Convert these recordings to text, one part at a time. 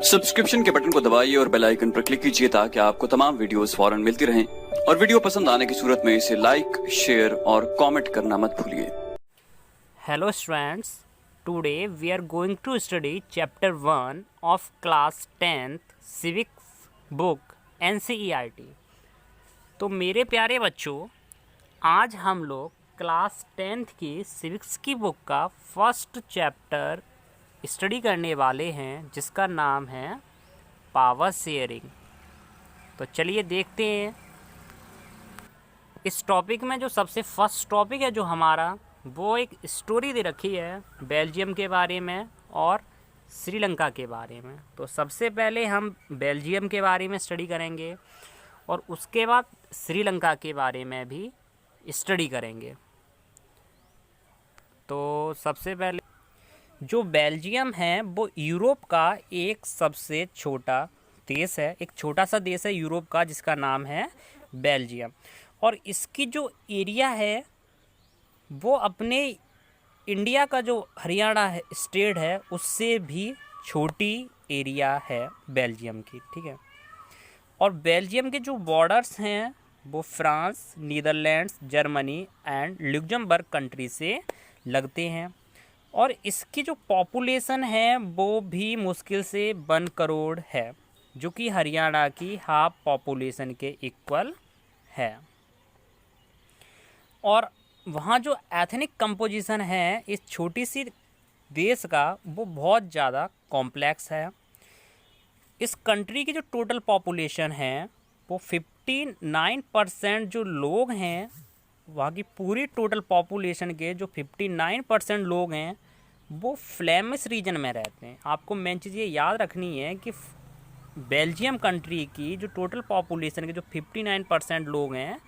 Subscription के button को दबाइए और बेल आइकन पर क्लिक कीजिए ताकि आपको तमाम वीडियोस फौरन मिलती रहें और वीडियो पसंद आने की सूरत में इसे लाइक, शेयर और कमेंट करना मत भूलिए। Hello students, today we are going to study chapter 1 of class 10th civics book NCERT। तो मेरे प्यारे बच्चों, आज हम लोग क्लास 10th की सिविक्स की बुक का फर्स्ट चैप्टर स्टडी करने वाले हैं जिसका नाम है पावर शेयरिंग। तो चलिए देखते हैं। इस टॉपिक में जो सबसे फर्स्ट टॉपिक है जो हमारा, वो एक स्टोरी दे रखी है बेल्जियम के बारे में और श्रीलंका के बारे में। तो सबसे पहले हम बेल्जियम के बारे में स्टडी करेंगे और उसके बाद श्रीलंका के बारे में भी स्टडी करेंगे। तो सबसे पहले जो बेल्जियम है वो यूरोप का एक सबसे छोटा देश है, एक छोटा सा देश है यूरोप का जिसका नाम है बेल्जियम। और इसकी जो एरिया है वो अपने इंडिया का जो हरियाणा है स्टेट है उससे भी छोटी एरिया है बेल्जियम की, ठीक है। और बेल्जियम के जो बॉर्डर्स हैं वो France, Netherlands, Germany and Luxembourg country से लगते हैं। और इसकी जो पॉपुलेशन है वो भी मुश्किल से 1 करोड़ है, जो कि हरियाणा की हाफ पॉपुलेशन के इक्वल है। और वहाँ जो एथनिक कंपोजिशन है इस छोटी सी देश का वो बहुत ज़्यादा कॉम्प्लेक्स है। इस कंट्री की जो टोटल पॉपुलेशन है वो 59% जो लोग हैं, वहाँ की पूरी टोटल पॉपुलेशन के जो 59% लोग हैं वो फ्लेमिश रीजन में रहते हैं। आपको मेन चीज़ ये याद रखनी है कि बेल्जियम कंट्री की जो टोटल पॉपुलेशन के जो 59% लोग हैं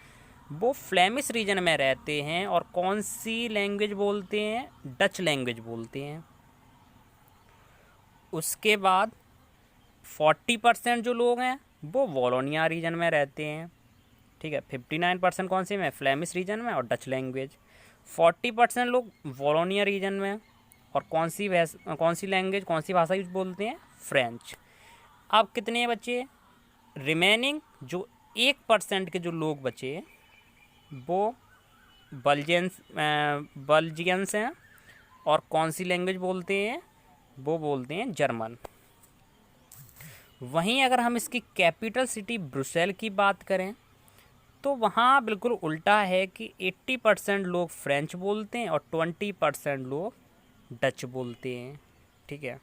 वो फ्लेमिश रीजन में रहते हैं। और कौन सी लैंग्वेज बोलते हैं? डच लैंग्वेज बोलते हैं। उसके बाद 40% जो लोग हैं वो वॉलोनिया रीजन में रहते हैं, ठीक है। 59% कौन सी में? फ्लेमिश रीजन में और डच लैंग्वेज। 40% लोग वॉलोनिया रीजन में और कौन सी लैंग्वेज, कौन सी भाषा यूज बोलते हैं? फ्रेंच। अब कितने बचे? रिमेनिंग जो 1% के जो लोग बचे वो बल्जियंस हैं और कौन सी लैंग्वेज बोलते हैं? वो बोलते हैं जर्मन। वहीं अगर हम इसकी कैपिटल सिटी ब्रुसेल की बात करें तो वहाँ बिल्कुल उल्टा है कि 80% लोग फ्रेंच बोलते हैं और 20% लोग डच बोलते हैं, ठीक है।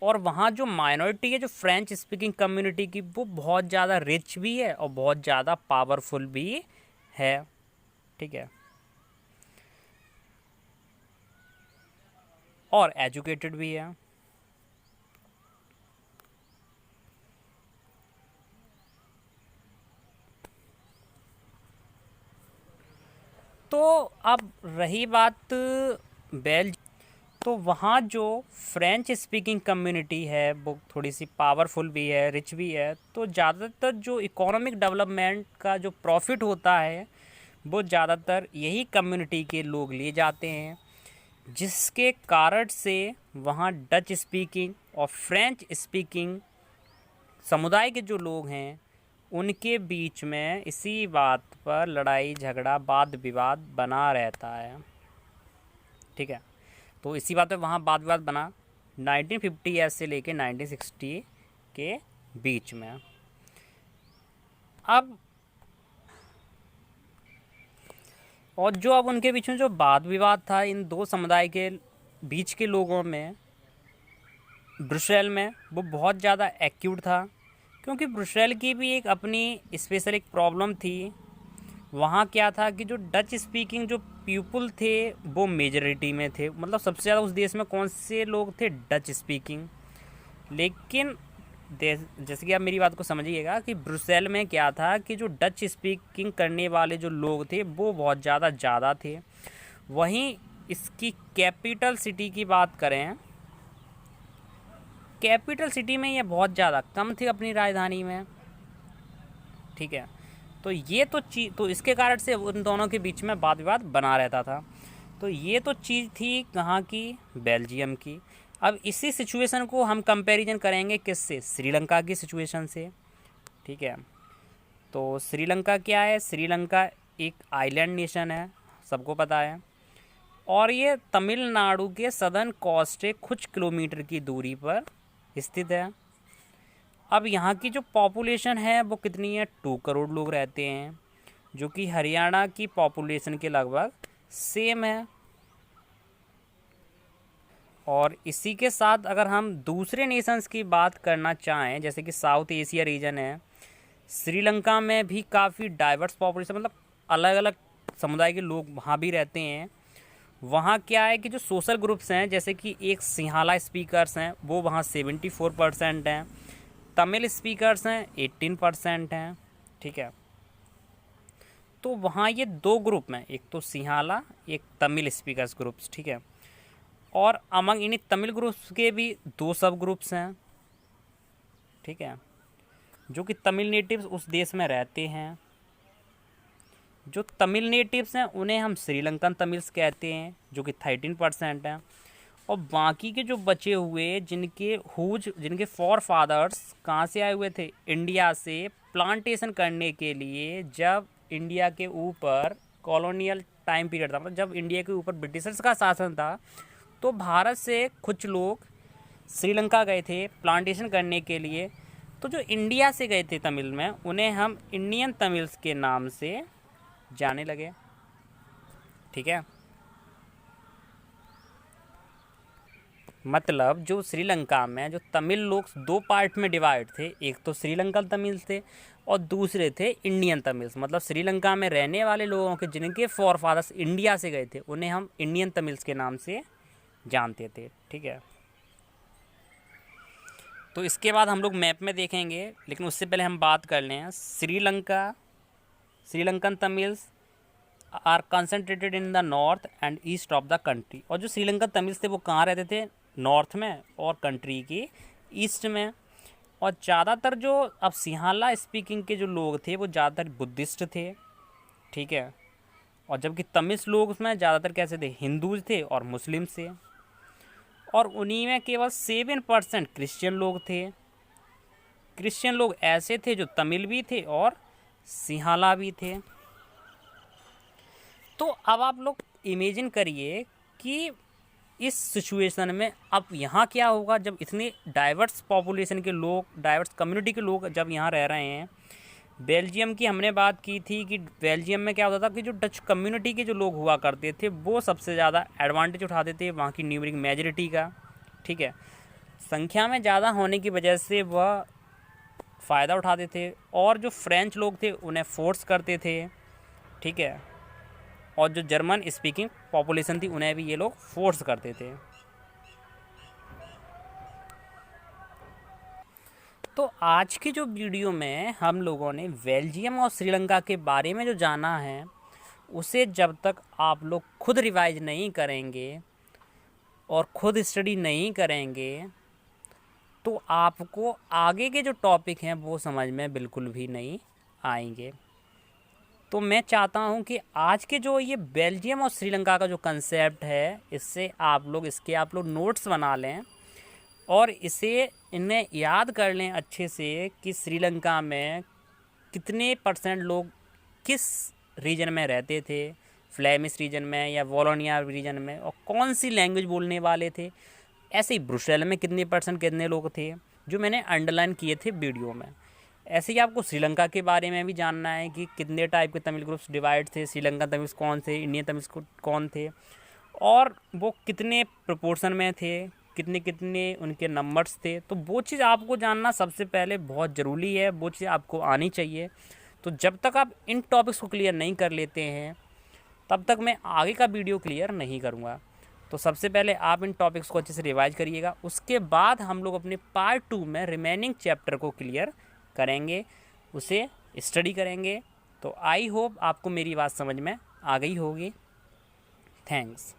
और वहाँ जो माइनॉरिटी है जो फ्रेंच स्पीकिंग कम्युनिटी की, वो बहुत ज़्यादा रिच भी है और बहुत ज़्यादा पावरफुल भी है, ठीक है, और एजुकेटेड भी है। तो अब रही बात तो वहाँ जो फ्रेंच स्पीकिंग कम्युनिटी है वो थोड़ी सी पावरफुल भी है, रिच भी है। तो ज़्यादातर जो इकोनॉमिक डेवलपमेंट का जो प्रॉफिट होता है वो ज़्यादातर यही कम्युनिटी के लोग ले जाते हैं, जिसके कारण से वहाँ डच स्पीकिंग और फ्रेंच स्पीकिंग समुदाय के जो लोग हैं उनके बीच में इसी बात पर लड़ाई झगड़ा, वाद विवाद बना रहता है, ठीक है। तो इसी बात पे वहाँ वाद विवाद बना 1950 से लेके 1960 के बीच में। अब उनके बीच में जो वाद विवाद था इन दो समुदाय के बीच के लोगों में ब्रुसेल में, वो बहुत ज़्यादा एक्यूट था, क्योंकि ब्रुसेल की भी एक अपनी स्पेशल एक प्रॉब्लम थी। वहाँ क्या था कि जो डच स्पीकिंग जो पीपल थे वो मेजॉरिटी में थे, मतलब सबसे ज़्यादा उस देश में कौन से लोग थे? Dutch speaking. लेकिन जैसे कि आप मेरी बात को समझिएगा कि ब्रुसेल में क्या था कि जो डच स्पीकिंग करने वाले जो लोग थे वो बहुत ज़्यादा थे। वहीं इसकी कैपिटल सिटी की बात करें, कैपिटल सिटी में ये बहुत ज़्यादा कम थे अपनी राजधानी में, ठीक है। तो ये तो इसके कारण से उन दोनों के बीच में वाद विवाद बना रहता था। तो ये तो चीज़ थी कहाँ की? बेल्जियम की। अब इसी सिचुएशन को हम कंपैरिजन करेंगे किससे, श्रीलंका की सिचुएशन से। ठीक है, तो श्रीलंका क्या है, श्रीलंका एक आइलैंड नेशन है, सबको पता है, और ये तमिलनाडु के सदर्न कोस्ट से कुछ किलोमीटर की दूरी पर स्थित है। अब यहाँ की जो पॉपुलेशन है वो कितनी है, 2 करोड़ लोग रहते हैं, जो कि हरियाणा की पॉपुलेशन के लगभग सेम है। और इसी के साथ अगर हम दूसरे नेशंस की बात करना चाहें, जैसे कि साउथ एशिया रीजन है, श्रीलंका में भी काफ़ी डाइवर्स पॉपुलेशन, मतलब अलग अलग समुदाय के लोग वहाँ भी रहते हैं। वहाँ क्या है कि जो सोशल ग्रुप्स हैं, जैसे कि एक सिंहाला स्पीकर्स हैं, वो वहाँ 74% हैं, तमिल स्पीकर्स हैं 18% हैं। ठीक है, तो वहाँ ये 2 ग्रुप हैं, एक तो सिंहाला, एक तमिल स्पीकर्स ग्रुप्स। ठीक है, और अमंग इन्हीं तमिल ग्रुप्स के भी 2 सब ग्रुप्स हैं। ठीक है, जो कि तमिल नेटिव्स उस देश में रहते हैं। जो तमिल नेटिव्स हैं उन्हें हम श्रीलंकन तमिल्स कहते हैं, जो कि 13% हैं। और बाकी के जो बचे हुए जिनके फॉर फादर्स कहाँ से आए हुए थे, इंडिया से प्लांटेशन करने के लिए, जब इंडिया के ऊपर कॉलोनियल टाइम पीरियड था, मतलब जब इंडिया के ऊपर ब्रिटिशर्स का शासन था, तो भारत से कुछ लोग श्रीलंका गए थे प्लांटेशन करने के लिए। तो जो इंडिया से गए थे तमिल में, उन्हें हम इंडियन तमिल्स के नाम से जाने लगे। ठीक है, मतलब जो श्रीलंका में जो तमिल लोग 2 पार्ट में डिवाइड थे, एक तो श्रीलंकन तमिल्स थे और दूसरे थे इंडियन तमिल्स। मतलब श्रीलंका में रहने वाले लोगों के जिनके फॉर फादर्स इंडिया से गए थे, उन्हें हम इंडियन तमिल्स के नाम से जानते थे। ठीक है, तो इसके बाद हम लोग मैप में देखेंगे, लेकिन उससे पहले हम बात कर लें Sri Lankan Tamils are concentrated in the north and east of the country. और जो श्रीलंकन तमिल्स थे वो कहाँ रहते थे, नॉर्थ में और कंट्री के ईस्ट में। और ज़्यादातर जो अब सिंहाला स्पीकिंग के जो लोग थे वो ज़्यादातर बुद्धिस्ट थे। ठीक है, और जबकि तमिल लोग उसमें ज़्यादातर कैसे थे, हिंदूज थे और मुस्लिम थे। और उन्हीं में केवल 7% क्रिश्चियन लोग थे। क्रिश्चियन लोग ऐसे थे जो तमिल भी थे और सिंहाला भी थे। तो अब आप लोग इमेजिन करिए कि इस सिचुएशन में अब यहाँ क्या होगा, जब इतने डाइवर्स पॉपुलेशन के लोग, डाइवर्स कम्युनिटी के लोग जब यहाँ रह रहे हैं। बेल्जियम की हमने बात की थी कि बेल्जियम में क्या होता था कि जो डच कम्युनिटी के जो लोग हुआ करते थे वो सबसे ज़्यादा एडवांटेज उठाते थे वहाँ की न्यूमरिक मेजॉरिटी का। ठीक है, संख्या में ज़्यादा होने की वजह से वह फ़ायदा उठाते थे, और जो फ्रेंच लोग थे उन्हें फोर्स करते थे। ठीक है, और जो जर्मन स्पीकिंग पॉपुलेशन थी उन्हें भी ये लोग फोर्स करते थे। तो आज की जो वीडियो में हम लोगों ने बेल्जियम और श्रीलंका के बारे में जो जाना है, उसे जब तक आप लोग खुद रिवाइज नहीं करेंगे और खुद स्टडी नहीं करेंगे, तो आपको आगे के जो टॉपिक हैं वो समझ में बिल्कुल भी नहीं आएंगे। तो मैं चाहता हूं कि आज के जो ये बेल्जियम और श्रीलंका का जो कंसेप्ट है, इसके आप लोग नोट्स बना लें और इन्हें याद कर लें अच्छे से कि श्रीलंका में कितने % लोग किस रीजन में रहते थे, फ्लेमिश रीजन में या वॉलोनिया रीजन में, और कौन सी लैंग्वेज बोलने वाले थे। ऐसे ही ब्रुसेल में कितने % कितने लोग थे, जो मैंने अंडरलाइन किए थे वीडियो में। ऐसे ही आपको श्रीलंका के बारे में भी जानना है कि कितने टाइप के तमिल ग्रुप्स डिवाइड थे, श्रीलंकन तमिल्स कौन थे, इंडियन तमिल्स कौन थे, और वो कितने प्रोपोर्शन में थे, कितने कितने उनके नंबर्स थे। तो वो चीज़ आपको जानना सबसे पहले बहुत ज़रूरी है, वो चीज़ आपको आनी चाहिए। तो जब तक आप इन टॉपिक्स को क्लियर नहीं कर लेते हैं, तब तक मैं आगे का वीडियो क्लियर नहीं करूँगा। तो सबसे पहले आप इन टॉपिक्स को अच्छे से रिवाइज करिएगा, उसके बाद हम लोग अपने पार्ट 2 में रिमेनिंग चैप्टर को क्लियर करेंगे, उसे स्टडी करेंगे। तो आई होप आपको मेरी बात समझ में आ गई होगी। थैंक्स।